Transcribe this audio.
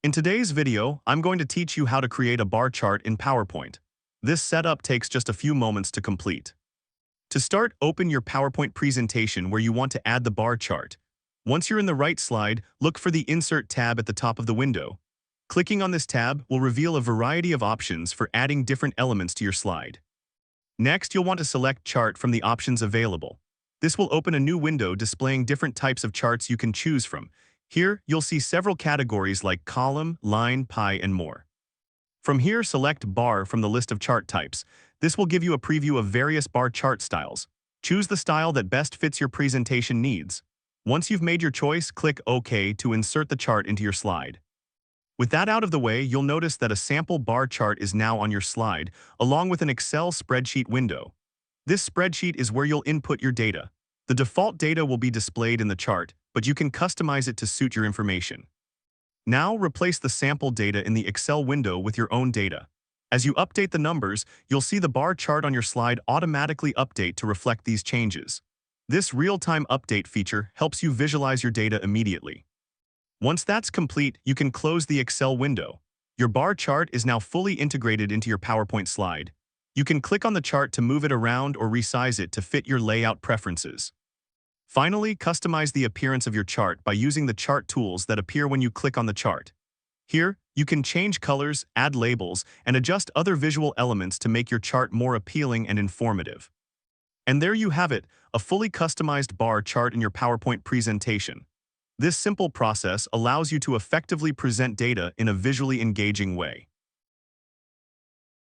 In today's video, I'm going to teach you how to create a bar chart in PowerPoint. This setup takes just a few moments to complete. To start, open your PowerPoint presentation where you want to add the bar chart. Once you're in the right slide, look for the Insert tab at the top of the window. Clicking on this tab will reveal a variety of options for adding different elements to your slide. Next, you'll want to select Chart from the options available. This will open a new window displaying different types of charts you can choose from. Here, you'll see several categories like column, line, pie, and more. From here, select Bar from the list of chart types. This will give you a preview of various bar chart styles. Choose the style that best fits your presentation needs. Once you've made your choice, click OK to insert the chart into your slide. With that out of the way, you'll notice that a sample bar chart is now on your slide, along with an Excel spreadsheet window. This spreadsheet is where you'll input your data. The default data will be displayed in the chart, but you can customize it to suit your information. Now, replace the sample data in the Excel window with your own data. As you update the numbers, you'll see the bar chart on your slide automatically update to reflect these changes. This real-time update feature helps you visualize your data immediately. Once that's complete, you can close the Excel window. Your bar chart is now fully integrated into your PowerPoint slide. You can click on the chart to move it around or resize it to fit your layout preferences. Finally, customize the appearance of your chart by using the chart tools that appear when you click on the chart. Here, you can change colors, add labels, and adjust other visual elements to make your chart more appealing and informative. And there you have it, a fully customized bar chart in your PowerPoint presentation. This simple process allows you to effectively present data in a visually engaging way.